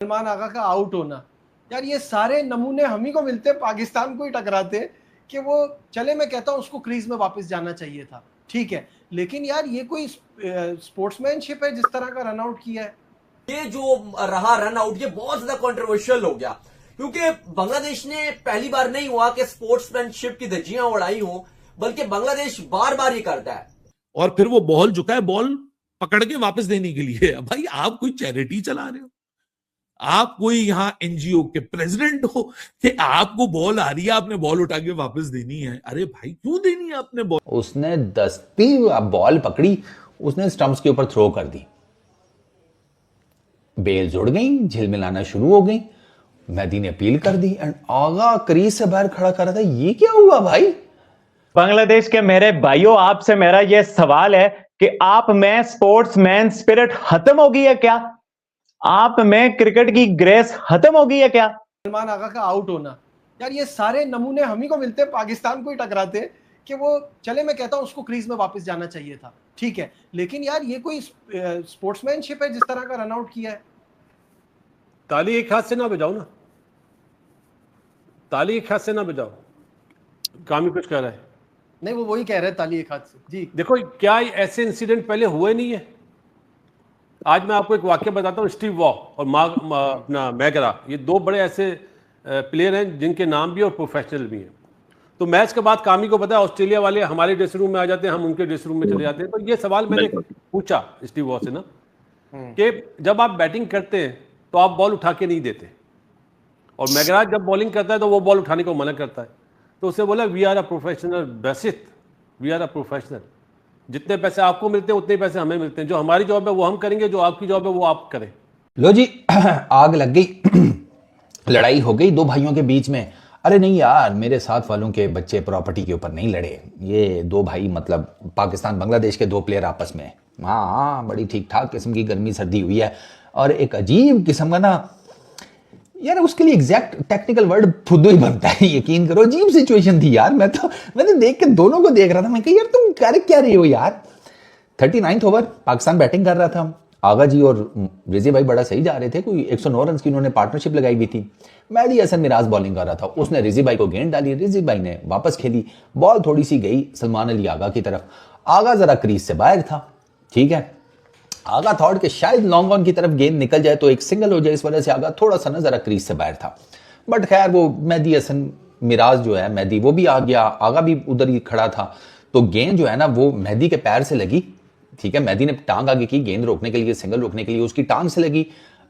सलमान आगा का आउट होना, यार ये सारे नमूने हम ही को मिलते, पाकिस्तान को ही टकराते कि वो चले। मैं कहता हूँ उसको क्रीज में वापस जाना चाहिए था, ठीक है, लेकिन यार ये कोई स्पोर्ट्समैनशिप है जिस तरह का रन आउट किया है? ये जो रहा रन आउट ये बहुत ज्यादा कंट्रोवर्शियल हो गया, क्योंकि बांग्लादेश ने पहली बार नहीं हुआ कि स्पोर्ट्समैनशिप की धज्जियां उड़ाई हो, बल्कि बांग्लादेश बार बार ये करता है। और फिर वो बॉल झुका है, बॉल पकड़ के वापस देने के लिए। भाई आप कोई चैरिटी चला रहे हो? आप कोई यहाँ एनजीओ के प्रेसिडेंट हो कि आपको बॉल आ रही है, आपने बॉल उठा के वापस देनी है? अरे भाई क्यों देनी है आपने बॉल? उसने 10वीं बॉल पकड़ी, उसने स्टंप्स के ऊपर थ्रो कर दी, बेल जुड़ गई, झिलमिलाना शुरू हो गई, मेहदी ने अपील कर दी एंड आगा क्रीज से बाहर खड़ा कर रहा था। ये क्या हुआ भाई? बांग्लादेश के मेरे भाइयों, आपसे मेरा यह सवाल है कि आप में स्पोर्ट्समैन स्पिरिट खत्म हो गई है क्या? आप में क्रिकेट की ग्रेस खत्म हो गई है क्या? सलमान आगा का आउट होना, यार ये सारे नमूने हम ही को मिलते, पाकिस्तान को ही टकराते कि वो चले। मैं कहता हूँ उसको क्रीज में वापस जाना चाहिए था, ठीक है, लेकिन यार ये कोई स्पोर्ट्समैनशिप है जिस तरह का रन आउट किया है? ताली एक हाथ से ना बजाओ ना, ताली एक हाथ से ना बजाओ। कामी कुछ कह रहा है? नहीं, वो वही कह रहे हैं ताली एक हाथ से। जी देखो, क्या ऐसे इंसिडेंट पहले हुए नहीं है? आज मैं आपको एक वाक्य बताता हूँ। स्टीव वॉ और अपना मैगरा, ये दो बड़े ऐसे प्लेयर हैं जिनके नाम भी और प्रोफेशनल भी हैं। तो मैच के बाद कामी को पता है ऑस्ट्रेलिया वाले हमारे ड्रेसिंग रूम में आ जाते हैं, हम उनके ड्रेसिंग रूम में चले जाते हैं। तो ये सवाल मैंने पूछा स्टीव वॉ से ना, कि जब आप बैटिंग करते हैं तो आप बॉल उठा के नहीं देते, और मैगरा जब बॉलिंग करता है तो वो बॉल उठाने को मना करता है। तो उसने बोला we are a professional basis, we are a professional. जितने पैसे आपको मिलते हैं उतने पैसे हमें मिलते हैं। जो हमारी जॉब है वो हम करेंगे, जो आपकी जॉब है वो आप करें। लो जी, आग लग गई, लड़ाई हो गई दो भाइयों के बीच में। अरे नहीं यार, मेरे साथ वालों के बच्चे प्रॉपर्टी के ऊपर नहीं लड़े, ये दो भाई मतलब पाकिस्तान बांग्लादेश के दो प्लेयर आपस में। हाँ, बड़ी ठीक ठाक किस्म की गर्मी सर्दी हुई है, और एक अजीब किस्म का ना, यार उसके लिए एग्जैक्ट टेक्निकल वर्ड खुद ही बनता है, यकीन करो। अजीब सिचुएशन थी यार। मैंने देख के दोनों को देख रहा था, मैं कहा यार तुम कर क्या रहे हो यार। 39th ओवर पाकिस्तान बैटिंग कर रहा था, आगा जी और रिजी भाई बड़ा सही जा रहे थे, कोई 109 रन की उन्होंने पार्टनरशिप लगाई हुई थी। मेहदी हसन मिराज बॉलिंग कर रहा था, उसने रिजी भाई को गेंद डाली, रिजी भाई ने वापस खेली, बॉल थोड़ी सी गई सलमान अली आगा की तरफ। आगा जरा क्रीज से बाहर था, ठीक है, आगा थॉट कि शायद लॉन्ग ऑन की तरफ गेंद निकल जाए तो एक सिंगल हो जाए, इस वजह से आगा थोड़ा सा ना जरा क्रीज से बाहर था। बट खैर वो मेहदी हसन मिराज जो है, मेहदी वो भी आ गया, आगा भी उधर ही खड़ा था, तो गेंद जो है ना वो मेहदी के पैर से लगी, ठीक है, मेहदी ने टांग आगे की गेंद रोकने के लिए, सिंगल रोकने के लिए, उसकी टांग से लगी,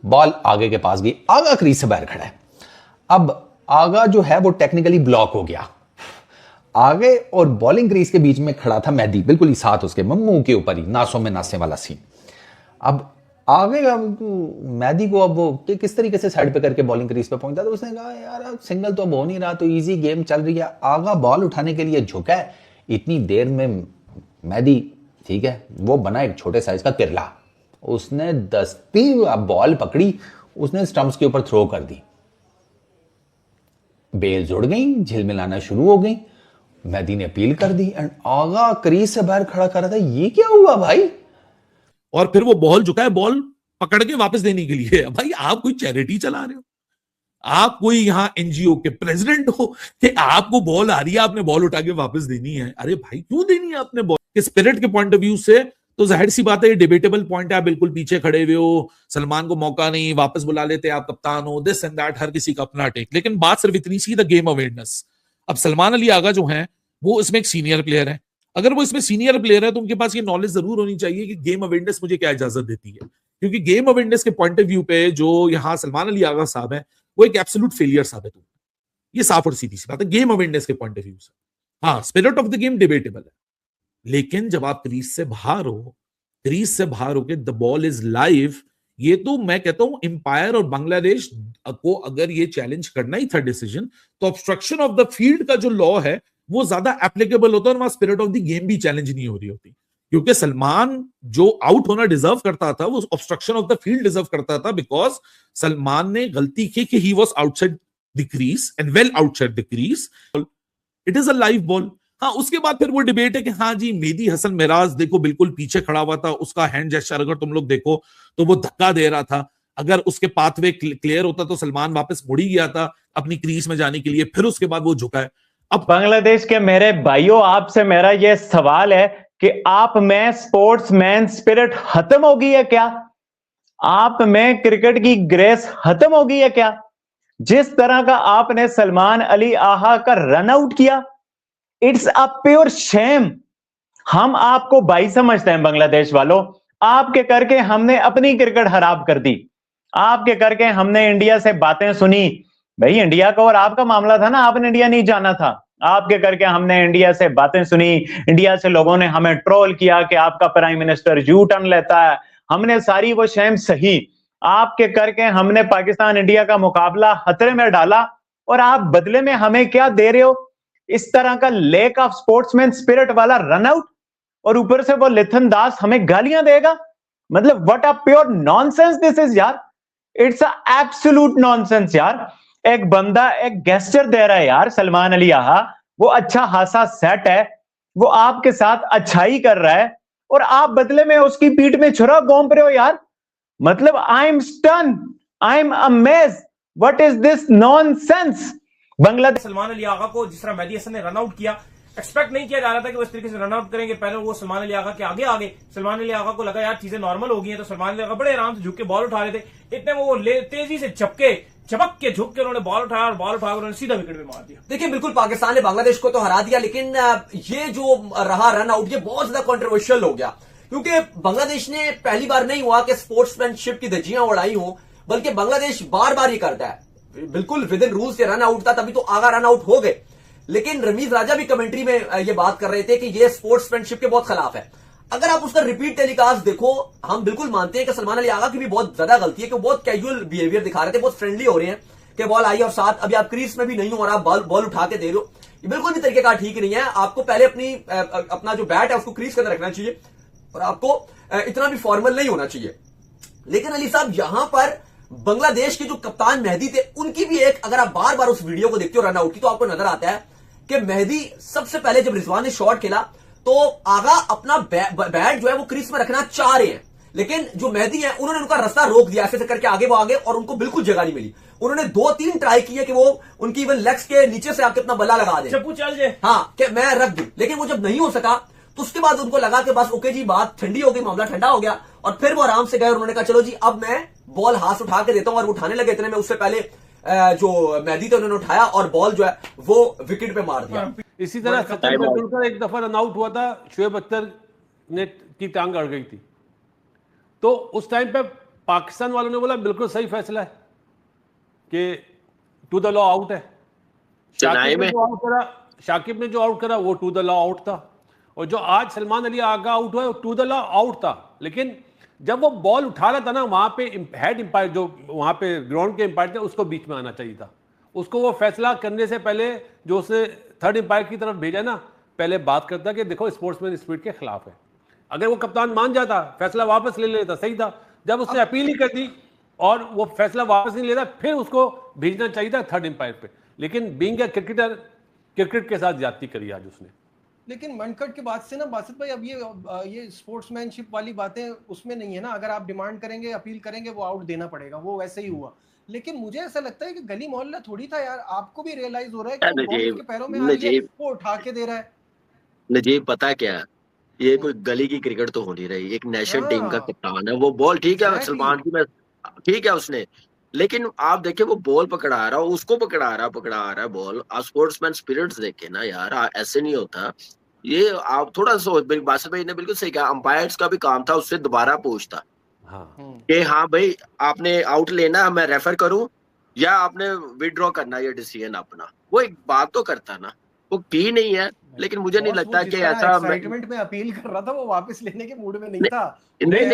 बॉल आगे के पास गई, आगा क्रीज से बाहर खड़ा है। अब आगा जो है वो टेक्निकली ब्लॉक हो गया, आगे और बॉलिंग क्रीज के बीच में खड़ा था मेहदी, बिल्कुल ही साथ उसके मुंह के ऊपर ही, नासों में नासे वाला सीन। अब आगे का मेहदी को अब वो किस तरीके से साइड पे करके बॉलिंग क्रीज पे पहुंचा, तो उसने कहा यार सिंगल तो अब हो नहीं रहा, तो इजी गेम चल रही है। आगा बॉल उठाने के लिए झुका है, इतनी देर में मेहदी, ठीक है, वो बना एक छोटे साइज का तिरला, उसने 10वीं बॉल पकड़ी, उसने स्टंप्स के ऊपर थ्रो कर दी, बेल जुड़ गई, झिलमिलाना शुरू हो गई, मेहदी ने अपील कर दी एंड आगा क्रीज से बाहर खड़ा कर रहा था। ये क्या हुआ भाई? और फिर वो बॉल झुका है, बॉल पकड़ के वापस देने के लिए। भाई आप कोई चैरिटी चला रहे हो? आप कोई यहाँ एनजीओ के प्रेसिडेंट हो कि आपको बॉल आ रही है, आपने बॉल उठा के वापस देनी है? अरे भाई क्यों देनी है आपने बॉल? के स्पिरिट के पॉइंट ऑफ व्यू से तो जाहिर सी बात है, ये डिबेटेबल पॉइंट है। आप बिल्कुल पीछे खड़े हुए हो, सलमान को मौका नहीं, वापस बुला लेते, आप कप्तान हो, दिस एंड दैट, हर किसी का अपना टेक। लेकिन बात सिर्फ इतनी सी, द गेम अवेयरनेस। अब सलमान अली आगा जो है वो इसमें एक सीनियर प्लेयर है, अगर वो इसमें सीनियर प्लेयर है तो उनके पास ये नॉलेज जरूर होनी चाहिए कि गेम अवेयरनेस मुझे क्या इजाजत देती है। क्योंकि गेम अवेयरनेस के पॉइंट ऑफ व्यू पे जो यहाँ सलमान अली आगा साहब है वो एक एब्सोल्यूट फेलियर साबित हुआ, ये साफ और सीधी सी बात है गेम अवेयरनेस के पॉइंट ऑफ व्यू से। हाँ, spirit of the game debatable है, लेकिन जब आप क्रीज से बाहर हो, क्रीज से बाहर होके द बॉल इज लाइव, ये तो मैं कहता हूं एम्पायर और बांग्लादेश को अगर ये चैलेंज करना ही था डिसीजन, तो ऑब्स्ट्रक्शन ऑफ द फील्ड का जो लॉ है वो ज्यादा एप्लीकेबल होता है और वहां स्पिरिट ऑफ द गेम भी चैलेंज नहीं हो रही होती। क्योंकि सलमान जो आउट होना डिजर्व करता था वो obstruction of the field deserve करता था, बिकॉज सलमान ने गलती की कि he was outside the crease and well outside the crease. It is a live ball. हाँ, उसके बाद फिर वो डिबेट है कि हाँ जी मेहदी हसन मिराज देखो बिल्कुल पीछे खड़ा हुआ था, उसका हैंड जेस्चर अगर तुम लोग देखो तो वो धक्का दे रहा था। अगर उसके पाथवे क्लियर होता तो सलमान वापस मुड़ ही गया था अपनी क्रीज में जाने के लिए, फिर उसके बाद वो झुका है। अब बांग्लादेश के मेरे भाइयों, आपसे मेरा यह सवाल है कि आप में स्पोर्ट्समैन स्पिरिट खत्म हो गई है क्या? आप में क्रिकेट की ग्रेस खत्म हो गई है क्या? जिस तरह का आपने सलमान अली आहा का रन आउट किया, इट्स अ प्योर शेम। हम आपको भाई समझते हैं बांग्लादेश वालों, आपके करके हमने अपनी क्रिकेट खराब कर दी, आपके करके हमने इंडिया से बातें सुनी। भाई इंडिया का और आपका मामला था ना, आपने इंडिया नहीं जाना था। आपके करके हमने इंडिया से बातें सुनी, इंडिया से लोगों ने हमें ट्रोल किया कि आपका प्राइम मिनिस्टर यू टर्न लेता है, हमने सारी वो शेम सही। आपके करके हमने पाकिस्तान इंडिया का मुकाबला खतरे में डाला, और आप बदले में हमें क्या दे रहे हो? इस तरह का लेक ऑफ स्पोर्ट्समैन स्पिरिट वाला रन आउट, और ऊपर से वो लिथन दास हमें गालियां देगा। मतलब what a pure nonsense this is यार, इट्स अ एब्सोल्यूट नॉनसेंस यार। एक बंदा एक गेस्चर दे रहा है यार, सलमान अली आहा, वो अच्छा खासा सेट है, वो आपके साथ अच्छाई कर रहा है, और आप बदले में उसकी पीठ में छुरा घोंप रहे हो यार। मतलब I am stun, I am amazed, what is this nonsense. Bangladesh Salman Ali Agha को जिस तरह मेहदी हसन ने रन आउट किया, एक्सपेक्ट नहीं किया जा रहा था कि वो इस तरीके से रन आउट करेंगे। पहले वो सलमान अली आगा के आगे आ गए, सलमान अली आगा को लगा यार चीजें नॉर्मल हो गई हैं, तो सलमान अली आगा बड़े आराम से झुक के बॉल उठा रहे थे। इतने वो तेजी से चपक के झुक के उन्होंने बॉल उठाया, और बॉल उठाकर उन्होंने सीधा विकेट पे मार दिया। देखिए बिल्कुल पाकिस्तान ने बांग्लादेश को तो हरा दिया, लेकिन ये जो रहा रन आउट, ये बहुत ज्यादा कंट्रोवर्शियल हो गया, क्योंकि बांग्लादेश ने पहली बार नहीं हुआ कि स्पोर्ट्समैनशिप की धज्जियां उड़ाई हो, बल्कि बांग्लादेश बार बार ये करता है। बिल्कुल with in rules run out था, तभी तो आगा रन आउट हो गए। लेकिन रमीज राजा भी कमेंट्री में ये बात कर रहे थे कि ये स्पोर्ट्समैनशिप के बहुत खिलाफ है। अगर आप उसका रिपीट टेलीकास्ट देखो, हम बिल्कुल मानते हैं कि सलमान अली आगा की भी बहुत ज्यादा गलती है कि बहुत कैजुअल बिहेवियर दिखा रहे थे, बहुत फ्रेंडली हो रहे हैं कि बॉल आई और साथ अभी आप क्रीज में भी नहीं हो और आप बॉल उठा के दे रहे हो, ये बिल्कुल भी तरीके का ठीक नहीं है। आपको पहले अपना जो बैट है उसको क्रीज के अंदर रखना चाहिए, और आपको इतना भी फॉर्मल नहीं होना चाहिए। लेकिन अली साहब, यहां पर बांग्लादेश के जो कप्तान मेहदी थे, उनकी भी एक, अगर आप बार बार उस वीडियो को देखते हो रन आउट की, तो आपको नजर आता है कि मेहदी सबसे पहले जब रिजवान ने शॉट खेला तो आगा अपना बैट जो है वो क्रीज में रखना चाह रहे हैं, लेकिन जो मेहदी है उन्होंने उनका रास्ता रोक दिया, ऐसे करके आगे वो आगे, और उनको बिल्कुल जगह नहीं मिली। उन्होंने 2-3 ट्राई किए कि वो उनकी इवन लेग्स के नीचे से आके अपना बल्ला लगा दे, चप्पू चल जाए, हाँ कि मैं रख दूं, लेकिन वो जब नहीं हो सका तो उसके बाद उनको लगा कि बस ओके जी, बात ठंडी हो गई, मामला ठंडा हो गया, और फिर वो आराम से गए। उन्होंने कहा चलो जी अब मैं बॉल हाथ उठा के देता हूं, और वो उठाने लगे। इतने में उससे पहले जो मेहदी थे उन्होंने उठाया और बॉल जो है वो विकेट पे मार दिया। इसी तरह सचिन तेंदुलकर एक दफा रन आउट हुआ था, शोएब अख्तर ने की टांग अड़ गई थी, तो उस टाइम पे पाकिस्तान वालों ने बोला बिल्कुल सही फैसला है कि टू द लॉ आउट है। शाकिब ने जो आउट करा वो टू द लॉ आउट था, और जो आज सलमान अली आगा आउट हुआ टू द लॉ आउट था। लेकिन जब वो बॉल उठा रहा था ना, वहां पे हेड एम्पायर जो वहां पे ग्राउंड के एम्पायर थे, उसको बीच में आना चाहिए था। उसको वो फैसला करने से पहले जो उसने थर्ड एम्पायर की तरफ भेजा ना, पहले बात करता कि देखो स्पोर्ट्समैन स्पिरिट के खिलाफ है। अगर वो कप्तान मान जाता, फैसला वापस ले लेता, सही था। जब उसने अपील ही कर दी और वो फैसला वापस नहीं लेता, फिर उसको भेजना चाहिए था थर्ड एम्पायर पे। लेकिन बीइंग अ क्रिकेटर, क्रिकेट के साथ ज्यादती करी आज उसने। लेकिन मनकट के बाद से ना बासित भाई, अब ये स्पोर्ट्समैनशिप वाली बातें उसमें नहीं है ना। अगर आप डिमांड करेंगे, अपील करेंगे, वो आउट देना पड़ेगा, वो वैसे ही हुआ। लेकिन मुझे ऐसा लगता है कि गली मोहल्ला थोड़ी था यार। आपको भी रियलाइज हो रहा है कि बॉल उसके पैरों में आ रही है, वो उठा के दे रहा है। नजीब पता क्या, ये कोई गली की क्रिकेट तो हो नहीं रही, एक नेशनल टीम का कप्तान है। वो बॉल ठीक है सलमान की, ठीक है उसने, लेकिन आप देखे वो बॉल पकड़ा रहा, उसको पकड़ा रहा है बॉल। आप स्पोर्ट्समैन स्पिरिट्स देखे ना यार, ऐसे नहीं होता ये। आप थोड़ा सा बासित भाई ने बिल्कुल सही कहा, अंपायर्स का भी काम था उससे दोबारा पूछता कि हाँ भाई आपने आउट लेना, मैं रेफर करूं, या आपने विड्रॉ करना ये डिसीजन अपना। वो एक बात तो करता ना, वो की नहीं है। लेकिन मुझे नहीं लगता कि ऐसा एक्साइटमेंट में अपील कर रहा था, वो वापस लेने के मूड में नहीं था। नहीं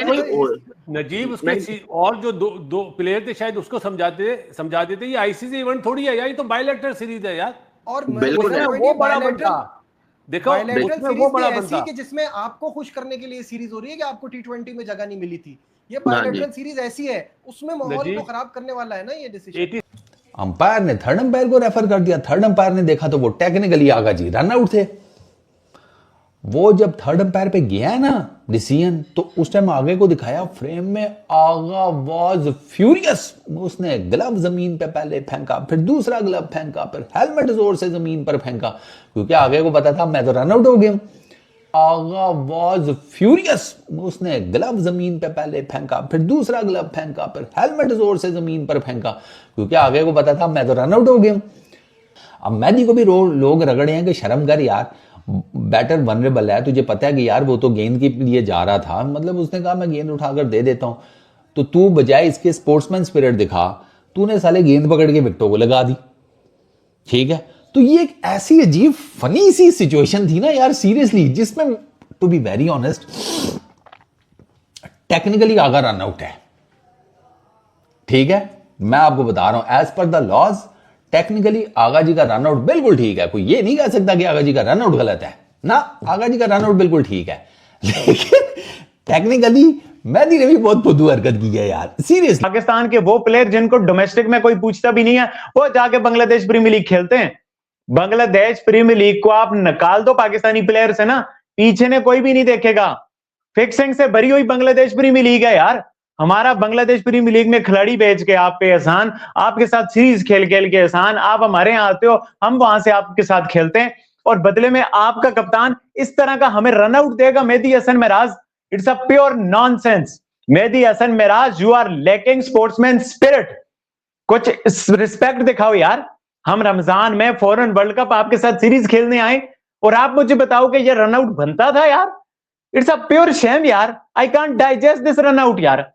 नजीब उसके और जो दो प्लेयर थे शायद उसको समझा देते ये आईसीसी इवेंट थोड़ी है यार, ये तो बायलैटरल सीरीज है यार। और बिल्कुल वो बड़ा बनता, देखो वो बड़ा बनता कि जिसमें आपको खुश करने के लिए सीरीज हो रही है कि आपको टी20 में जगह नहीं मिली थी। ये बायलैटरल सीरीज ऐसी है, उसमें माहौल को खराब करने वाला है ना ये डिसीजन। अंपायर ने थर्ड अंपायर को रेफर कर दिया, थर्ड अंपायर ने देखा तो वो टेक्निकली आगा जी रन आउट थे। वो जब थर्ड अंपायर पे गया ना डिसीजन, तो उस टाइम आगे को दिखाया फ्रेम में, आगा वाज फ्यूरियस। उसने ग्लव जमीन पे पहले फेंका, फिर दूसरा ग्लव फेंका, फिर हेलमेट जोर से जमीन पर फेंका, क्योंकि आगे को पता था मैं तो रन आउट हो गया हूं। आगा वाज फ्यूरियस। उसने ग्लव जमीन पे पहले फेंका, फिर दूसरा ग्लव फेंका, फिर हेलमेट जोर से जमीन पर फेंका, क्योंकि आगे को पता था मैं तो रन आउट हो गया हूं। अब मेहदी को भी लोग रगड़े हैं कि शर्म कर यार, बैटर वनरेबल है, तुझे पता है कि यार वो तो गेंद के लिए जा रहा था, मतलब उसने कहा मैं गेंद उठाकर दे देता हूं, तो तू बजाय इसके स्पोर्ट्समैन स्पिरिट दिखा, तूने साले गेंद पकड़ के विकेटों को लगा दी। ठीक है, तो ये एक ऐसी अजीब फनी सी सिचुएशन थी ना यार, सीरियसली, जिसमें to be very honest technically Agha run out है। ठीक है, मैं आपको बता रहा हूं, as per the laws technically Agha ji का रन आउट बिल्कुल ठीक है। कोई ये नहीं कह सकता कि आगा जी का रन आउट गलत है ना, आगा जी का रन आउट बिल्कुल ठीक है। लेकिन टेक्निकली मेहदी ने भी बहुत फुद्दू हरकत की है यार, सीरियसली। पाकिस्तान के वो प्लेयर जिनको डोमेस्टिक में कोई पूछता भी नहीं है, वो जाके बांग्लादेश प्रीमियर लीग खेलते हैं। बांग्लादेश प्रीमियर लीग को आप निकाल दो पाकिस्तानी प्लेयर से ना, पीछे ने कोई भी नहीं देखेगा। फिक्सिंग से भरी हुई बांग्लादेश प्रीमियर लीग है यार। हमारा बांग्लादेश प्रीमियर लीग में खिलाड़ी बेच के आप पे एहसान, आपके साथ सीरीज खेल खेल के एहसान, आप हमारे यहां आते हो, हम वहां से आपके साथ खेलते हैं, और बदले में आपका कप्तान इस तरह का हमें रन आउट देगा। Mehdi Hasan Miraz, it's a pure nonsense. Mehdi Hasan Miraz, you are lacking sportsman spirit. कुछ रिस्पेक्ट दिखाओ यार। हम रमजान में फॉरेन वर्ल्ड कप आपके साथ सीरीज खेलने आए और आप मुझे बताओ कि ये रन आउट बनता था यार। इट्स अ प्योर शेम यार। I can't digest this run out यार।